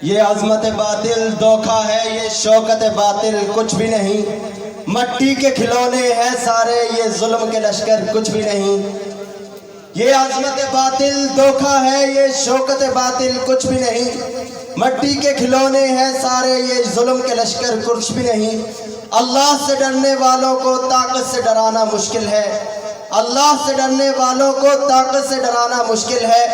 یہ عظمت باطل دھوکا ہے، یہ شوکت باطل کچھ بھی نہیں، مٹی کے کھلونے ہیں سارے، یہ ظلم کے لشکر کچھ بھی نہیں۔ یہ عظمت باطل دھوکا ہے، یہ شوکت باطل کچھ بھی نہیں، مٹی کے کھلونے ہیں سارے، یہ ظلم کے لشکر کچھ بھی نہیں۔ اللہ سے ڈرنے والوں کو طاقت سے ڈرانا مشکل ہے، اللہ سے ڈرنے والوں کو طاقت سے ڈرانا مشکل ہے۔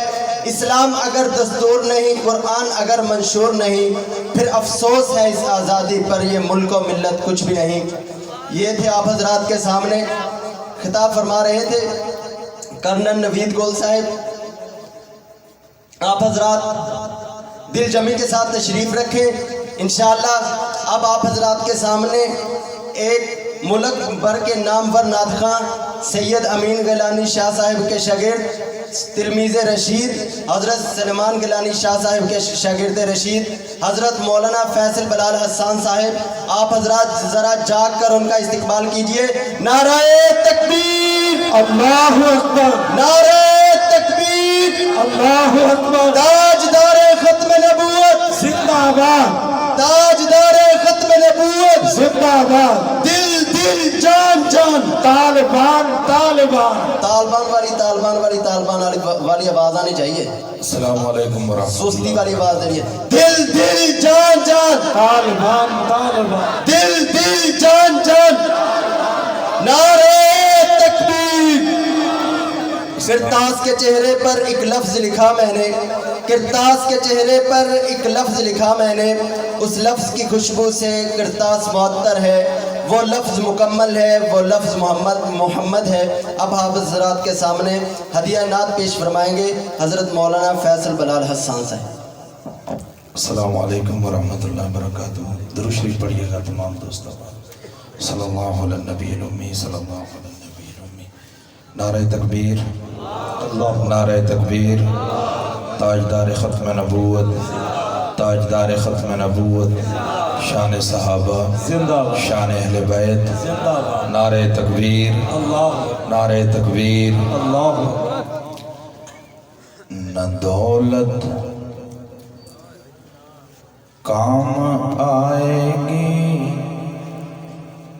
اسلام اگر دستور نہیں، قرآن اگر منشور نہیں، پھر افسوس ہے اس آزادی پر، یہ ملک و ملت کچھ بھی نہیں۔ یہ تھے آپ حضرات کے سامنے خطاب فرما رہے تھے کرنل نوید گول صاحب۔ آپ حضرات دل جمی کے ساتھ تشریف رکھیں انشاءاللہ۔ اب آپ حضرات کے سامنے ایک ملک بھر کے نامور ناطقاں سید امین گیلانی شاہ صاحب کے شاگرد تلمیذ رشید، حضرت سلیمان گیلانی شاہ صاحب کے شاگرد رشید، حضرت مولانا فیصل بلال حسان صاحب، آپ حضرات ذرا جاگ کر ان کا استقبال کیجئے۔ نعرہ تکبیر، اللہ اکبر، نعرہ تکبیر، اللہ اکبر، تاجدار ختم نبوت زندہ باد، تاجدار ختم نبوت زندہ باد، دل دل جان جان، طالبان طالبان۔ طالبان والی آواز آنی چاہیے، السلام علیکم سستی والی آواز دینی ہے۔ دل دل جان جان، طالبان طالبان، دل دل جان جان، نعرہ تکبیر۔ کرتاس کے چہرے پر ایک لفظ لکھا میں نے، کرتاس کے چہرے پر ایک لفظ لکھا میں نے، اس لفظ کی خوشبو سے کرتاس معطر ہے، وہ لفظ مکمل ہے، وہ لفظ محمد ہے۔ اب آپ حضرات کے سامنے ہدیہ نعت پیش فرمائیں گے حضرت مولانا فیصل بلال حسان صاحب۔ السلام علیکم ورحمۃ اللہ وبرکاتہ۔ درود شریف پڑھیے گا تمام دوستوں پر۔ صلی اللہ علی النبی الامی، صلی اللہ علی النبی الامی۔ نعرہ تکبیر، نعرہ تکبیر۔ تاجدار ختم نبوت، تاجدار ختم نبوت، شان صحابہ، زندہ باد، شان اہل بیت، زندہ باد، نعرہ تکبیر، اللہ نعرہ تکبیر۔ اللہ۔ نہ دولت کام آئے گی،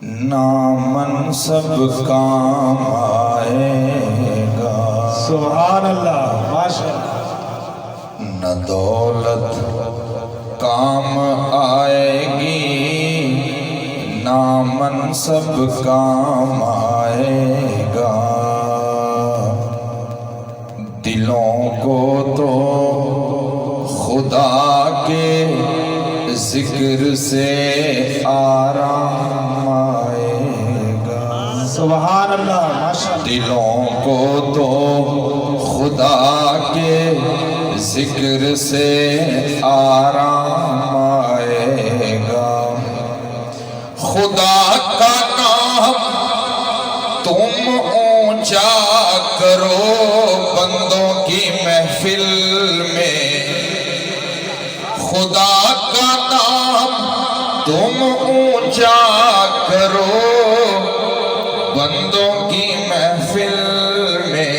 نہ منصب کام آئے گا، سبحان اللہ، ماشاء اللہ۔ نہ دولت کام آئے گی، نہ منصب کام آئے گا، دلوں کو تو خدا کے ذکر سے آرام آئے گا، سبحان اللہ، ماشاء اللہ۔ دلوں کو تو خدا کے ذکر سے آرام آئے گا، خدا کا نام تم اونچا کرو بندوں کی محفل میں، خدا کا نام تم اونچا کرو بندوں کی محفل میں،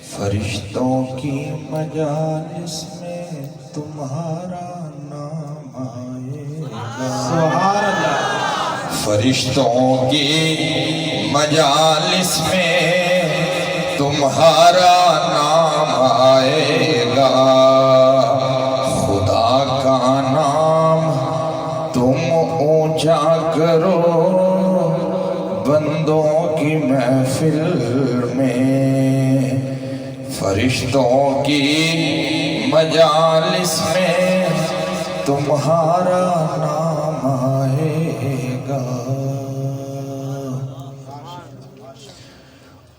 فرشتوں کی مجالس میں تمہارا نام آئے گا، سبحان اللہ۔ فرشتوں کی مجالس میں تمہارا نام آئے گا، خدا کا نام تم اونچا کرو بندوں کی محفل میں، فرشتوں کی مجالس میں تمہارا نام آئے گا،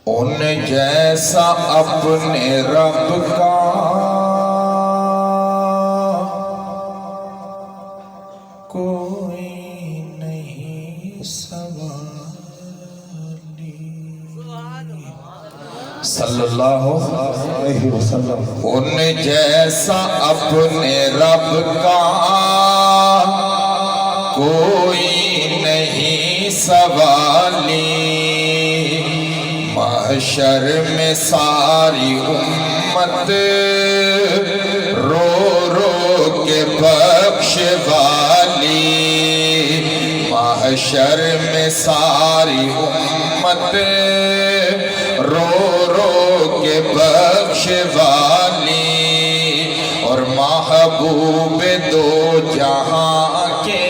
ان جیسا اپنے رب کا کوئی نہیں سوالی، صلی اللہ علیہ وسلم۔ ان جیسا اپنے رب کا کوئی نہیں سوالی، محشر میں ساری امت محشر میں ساری امت رو رو کے بخش والی، اور محبوب دو جہاں کے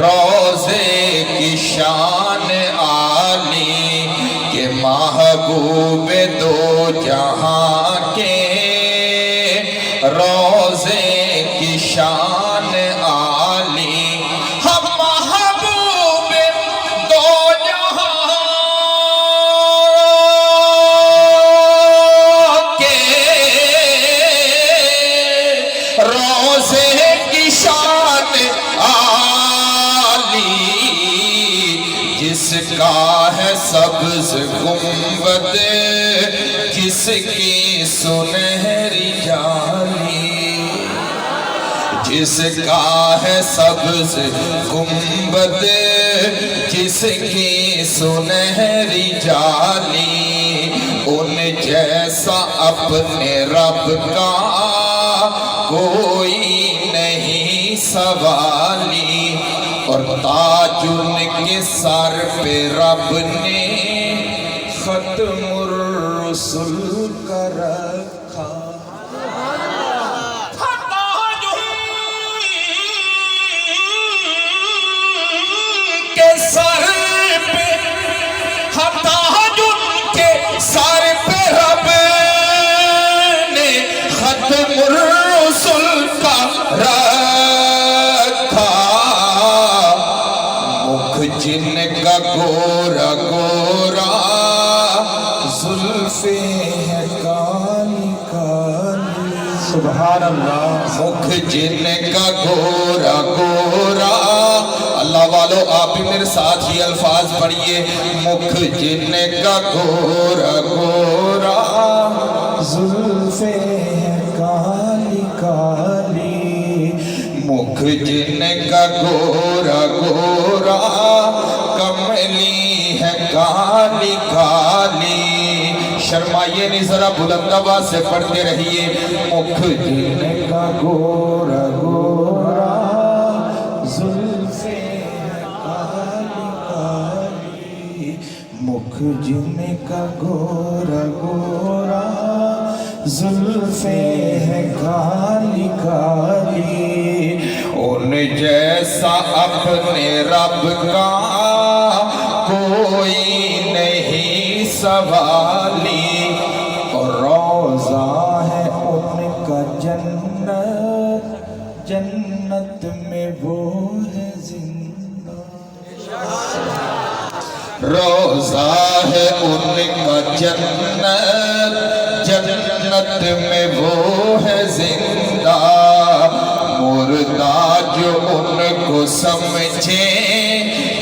روضے کی شان عالی، کہ محبوب دو جہاں کے روضے کی شان عالی، ہم محبوب دو جہاں کے روضے کی شان عالی، جس کا ہے سبز گنبد، جس کی سنہری جالی، جس کا ہے سبز گنبد، جس کی سنہری جالی، ان جیسا اپنے رب کا کوئی نہیں سوالی، اور تاج ان کے سر پہ رب نے ختم الرسل کا رکھا، تاج ان کے سر پہ، تاج ان کے سر پہ رب نے ختم الرسل کا رکھا، مکھ جن کا گورا گورا، زلفیں ہیں کالی کالی، سبحان اللہ، مکھ جن کا گورا گورا، اللہ والو آپ بھی میرے ساتھ یہ الفاظ پڑھئے، مکھ جن کا گورا گورا، زلفیں ہیں کالی کالی، مکھ جن کا گورا گورا، کملی ہے کالی کالی، شرمائیے نہیں ذرا بلند آواز سے پڑھتے رہیے، مکھ جن کا گورا گورا، زلفیں ہیں کالی کالی، مکھ جن کا گورا گورا، زلفیں ہیں کالی کالی، ان جیسا اپنے رب کا کوئی نہیں سوالی، اور روضہ ہے ان کا جنت، جنت میں وہ ہے زندہ، روضہ ہے ان کا جنت، جنت میں وہ ہے زندہ، مردہ جو ان کو سمجھے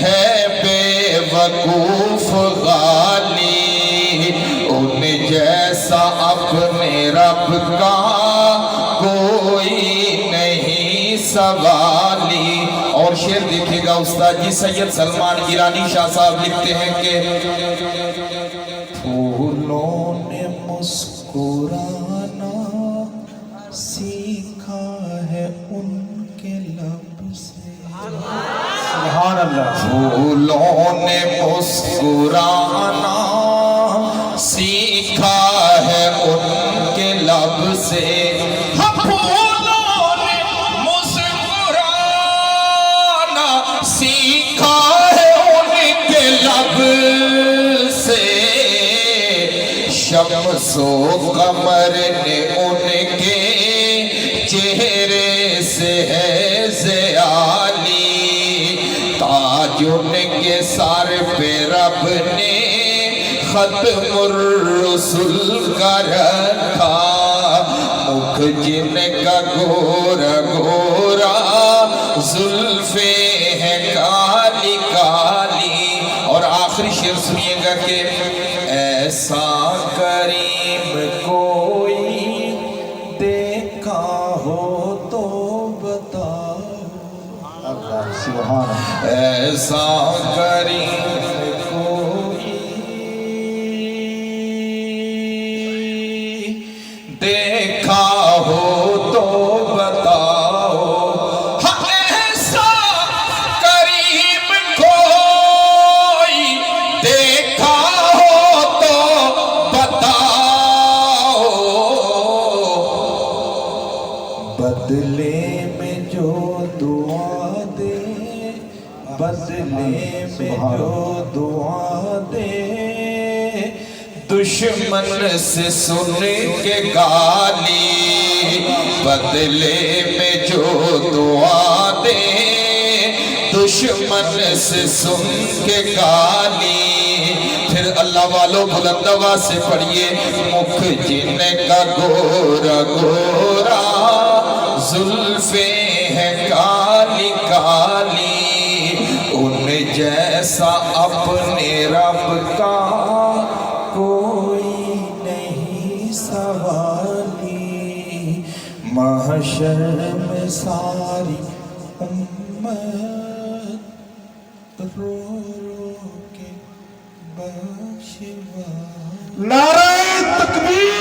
ہے بے وقوف غالی، ان جیسا اپنے رب کا کوئی نہیں سوالی، اور شعر دیکھے گا استاد جی سید سلمان گیلانی شاہ صاحب لکھتے ہیں کہ پھولوں نے مسکرانا سیکھا ہے ان کے لب سے، سبحان اللہ، پھولوں نے مسکرانا سیکھا ہے ان کے لب سے، پھولوں نے مسکرانا سیکھا ہے ان کے لب سے، شمس و قمر نے ان کے چہرے سے ہے زیالی، تاج ان کے سر پہ رب نے ختم الرسل کا رکھا، مکھ جن کا گورا گورا، زلفیں ہیں کالی کالی، اور آخری شعر سنیے گا کہ ایسا کریم کوئی دیکھا ہو تو بتاؤ، اللہ سبحان اللہ، ایسا کریم کوئی دیکھا ہو تو بتاؤ، ایسا کریم بدلے میں جو دعا دے، بدلے میں جو دعا دے، دشمن سے سن کے گالی، بدلے میں جو دعا دے، دشمن سے سن کے گالی۔ پھر اللہ والوں بلند آواز سے پڑھیے، مکھ جن کا گورا گورا، زلفیں ہیں کالی کالی، ان جیسا اپنے رب کا کوئی نہیں سوالی، محشر میں ساری امت رو رو کے بخشوالی۔ نعرہ تکبیر!